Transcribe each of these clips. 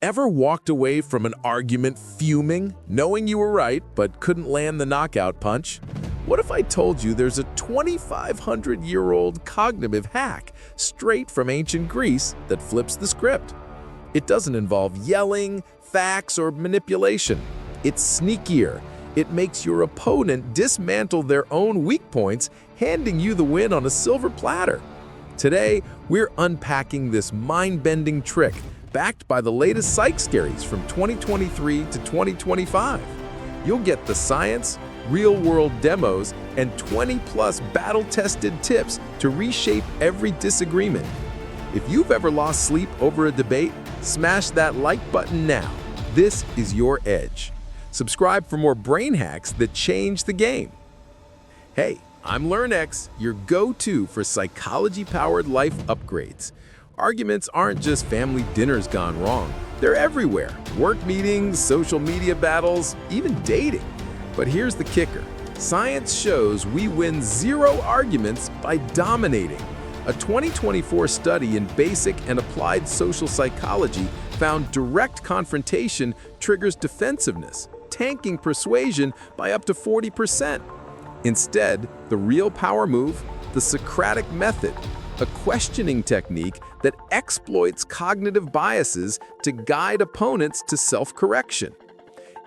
Ever walked away from an argument fuming, knowing you were right but couldn't land the knockout punch? What if I told you there's a 2,500-year-old cognitive hack straight from ancient Greece that flips the script? It doesn't involve yelling, facts, or manipulation. It's sneakier. It makes your opponent dismantle their own weak points, handing you the win on a silver platter. Today, we're unpacking this mind-bending trick backed by the latest psych scaries from 2023 to 2025. You'll get the science, real-world demos, and 20-plus battle-tested tips to reshape every disagreement. If you've ever lost sleep over a debate, smash that like button now. This is your edge. Subscribe for more brain hacks that change the game. Hey, I'm LearnX, your go-to for psychology-powered life upgrades. Arguments aren't just family dinners gone wrong. They're everywhere. Work meetings, social media battles, even dating. But here's the kicker. Science shows we win 0 arguments by dominating. A 2024 study in basic and applied social psychology found direct confrontation triggers defensiveness, tanking persuasion by up to 40%. Instead, the real power move, the Socratic method, a questioning technique that exploits cognitive biases to guide opponents to self-correction.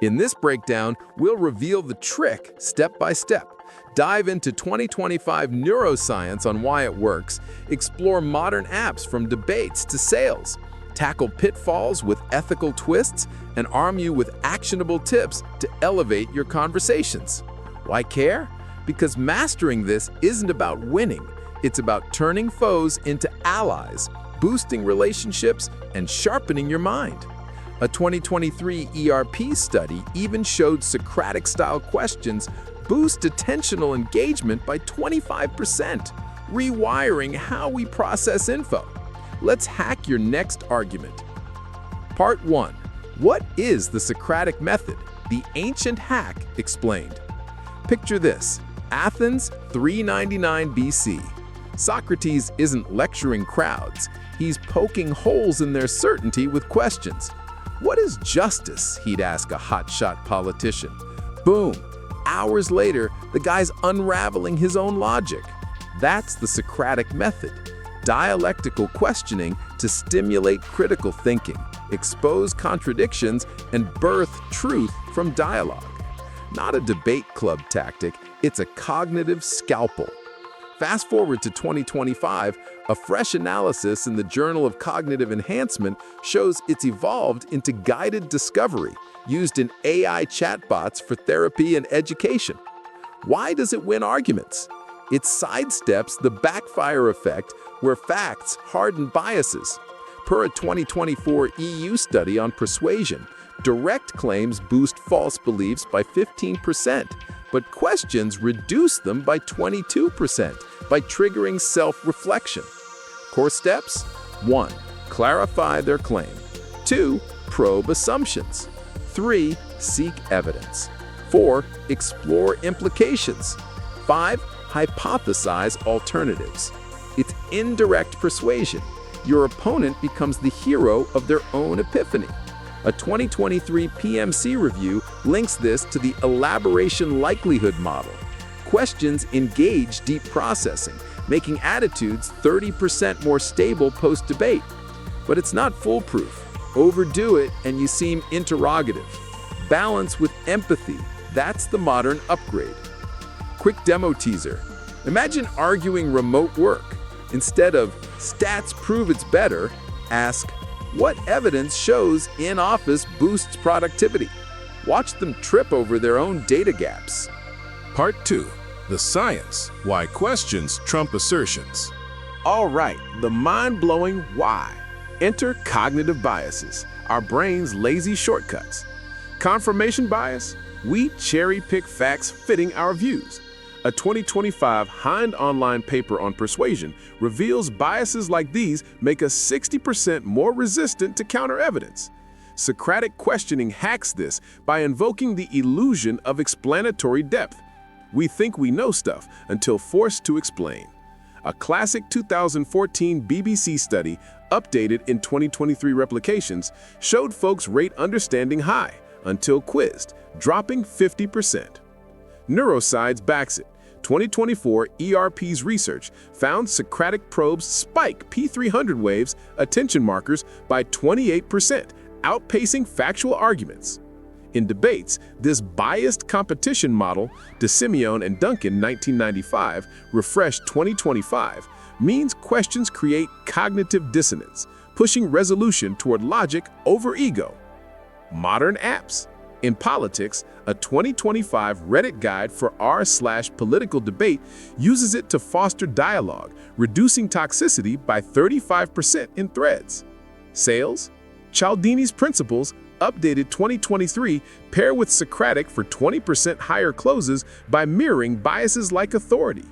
In this breakdown, we'll reveal the trick step by step, dive into 2025 neuroscience on why it works, explore modern apps from debates to sales, tackle pitfalls with ethical twists, and arm you with actionable tips to elevate your conversations. Why care? Because mastering this isn't about winning. It's about turning foes into allies, boosting relationships, and sharpening your mind. A 2023 ERP study even showed Socratic-style questions boost attentional engagement by 25%, rewiring how we process info. Let's hack your next argument. Part 1. What is the Socratic method? The ancient hack explained. Picture this: Athens, 399 BC. Socrates isn't lecturing crowds. He's poking holes in their certainty with questions. What is justice? He'd ask a hotshot politician. Boom! Hours later, the guy's unraveling his own logic. That's the Socratic method. Dialectical questioning to stimulate critical thinking, expose contradictions, and birth truth from dialogue. Not a debate club tactic, it's a cognitive scalpel. Fast forward to 2025, a fresh analysis in the Journal of Cognitive Enhancement shows it's evolved into guided discovery, used in AI chatbots for therapy and education. Why does it win arguments? It sidesteps the backfire effect where facts harden biases. Per a 2024 EU study on persuasion, direct claims boost false beliefs by 15%, but questions reduce them by 22% by triggering self-reflection. Core steps: 1. Clarify their claim. 2. Probe assumptions. 3. Seek evidence. 4. Explore implications. 5. Hypothesize alternatives. It's indirect persuasion. Your opponent becomes the hero of their own epiphany. A 2023 PMC review links this to the elaboration likelihood model. Questions engage deep processing, making attitudes 30% more stable post-debate. But it's not foolproof. Overdo it and you seem interrogative. Balance with empathy. That's the modern upgrade. Quick demo teaser. Imagine arguing remote work. Instead of "stats prove it's better," ask, "What evidence shows in-office boosts productivity?" Watch them trip over their own data gaps. Part 2. The science, why questions trump assertions. All right, the mind-blowing why. Enter cognitive biases, our brain's lazy shortcuts. Confirmation bias, we cherry-pick facts fitting our views. A 2025 Hind Online paper on persuasion reveals biases like these make us 60% more resistant to counter-evidence. Socratic questioning hacks this by invoking the illusion of explanatory depth. We think we know stuff until forced to explain. A classic 2014 BBC study updated in 2023 replications, showed folks rate understanding high until quizzed, dropping 50%. Neuroscience backs it. 2024 ERP's research found Socratic probes spike P300 waves attention markers by 28%, outpacing factual arguments. In debates, this biased competition model, DeSimeone and Duncan 1995, refreshed 2025, means questions create cognitive dissonance, pushing resolution toward logic over ego. Modern apps. In politics, a 2025 Reddit guide for r/political debate uses it to foster dialogue, reducing toxicity by 35% in threads. Sales. Cialdini's principles, updated 2023, pair with Socratic for 20% higher closes by mirroring biases like authority.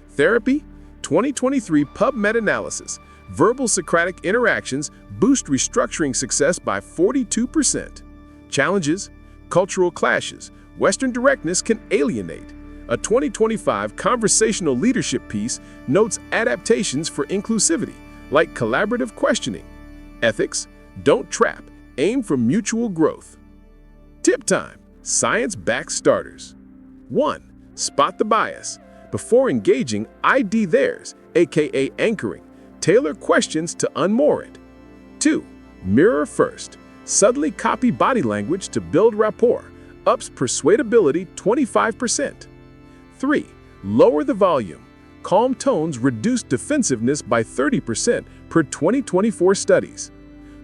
Therapy. 2023 PubMed analysis. Verbal Socratic interactions boost restructuring success by 42%. Challenges. Cultural clashes. Western directness can alienate. A 2025 conversational leadership piece notes adaptations for inclusivity, like collaborative questioning. Ethics. Don't trap. Aim for mutual growth. Tip time. Science-backed starters. 1. Spot the bias. Before engaging, ID theirs, aka anchoring. Tailor questions to unmoor it. 2. Mirror first. Subtly copy body language to build rapport. Ups persuadability 25%. 3. Lower the volume. Calm tones reduce defensiveness by 30% per 2024 studies.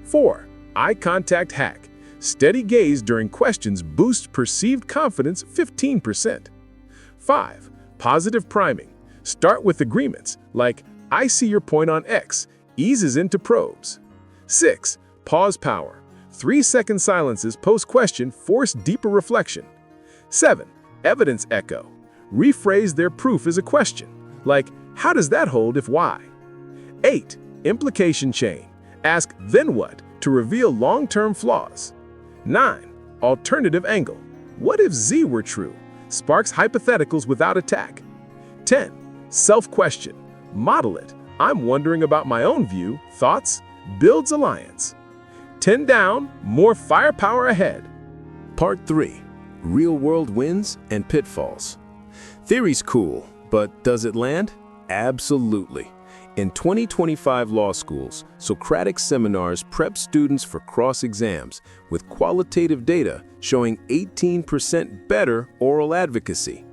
4. Eye contact hack. Steady gaze during questions boosts perceived confidence 15%. 5. Positive priming. Start with agreements, like, I see your point on X, eases into probes. 6. Pause power. 3-second silences post-question force deeper reflection. 7. Evidence echo. Rephrase their proof as a question, like, how does that hold if Y? 8. Implication chain. Ask, then what, to reveal long-term flaws. 9. Alternative angle. What if Z were true? Sparks hypotheticals without attack. 10. Self-question. Model it. I'm wondering about my own view, thoughts, builds alliance. 10 down, more firepower ahead. Part 3. Real-world wins and pitfalls. Theory's cool, but does it land? Absolutely. In 2025 law schools, Socratic seminars prep students for cross-exams with qualitative data showing 18% better oral advocacy.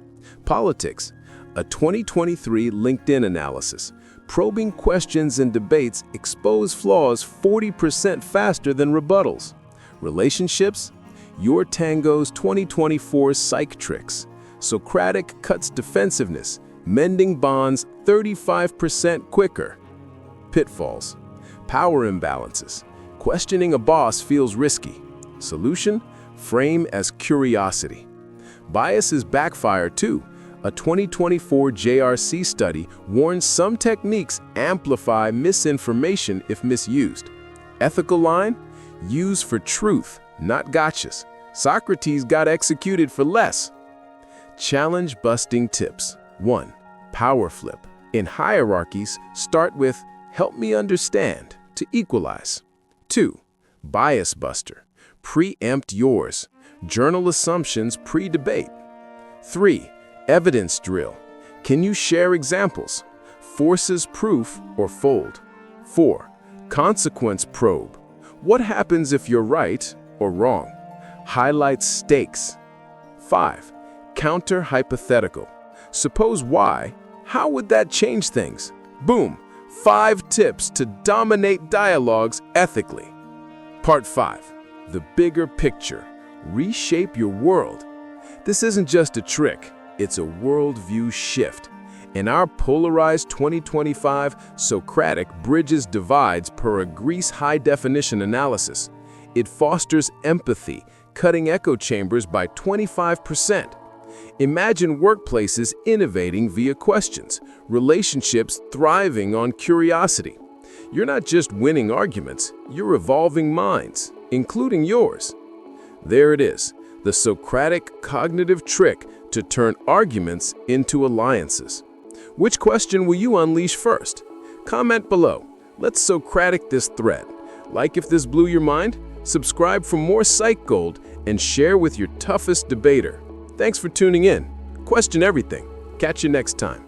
Politics. A 2023 LinkedIn analysis. Probing questions and debates expose flaws 40% faster than rebuttals. Relationships. Your Tango's 2024 psych tricks. Socratic cuts defensiveness, mending bonds 35% quicker. Pitfalls. Power imbalances. Questioning a boss feels risky. Solution. Frame as curiosity. Biases backfire too. A 2024 JRC study warns some techniques amplify misinformation if misused. Ethical line? Use for truth, not gotchas. Socrates got executed for less. Challenge-busting tips. 1. Power flip. In hierarchies, start with, help me understand, to equalize. 2. Bias buster. Preempt yours. Journal assumptions pre-debate. 3. Evidence drill. Can you share examples? Forces proof or fold. 4. Consequence probe. What happens if you're right or wrong? Highlights stakes. 5. Counter hypothetical. Suppose Y, how would that change things? Boom! 5 tips to dominate dialogues ethically. Part 5. The bigger picture. Reshape your world. This isn't just a trick. It's a worldview shift. In our polarized 2025, Socratic bridges divides per a Greece high-definition analysis. It fosters empathy, cutting echo chambers by 25%. Imagine workplaces innovating via questions, relationships thriving on curiosity. You're not just winning arguments, you're evolving minds, including yours. There it is, the Socratic cognitive trick to turn arguments into alliances. Which question will you unleash first? Comment below. Let's Socratic this thread. Like if this blew your mind, subscribe for more psych gold, and share with your toughest debater. Thanks for tuning in. Question everything. Catch you next time.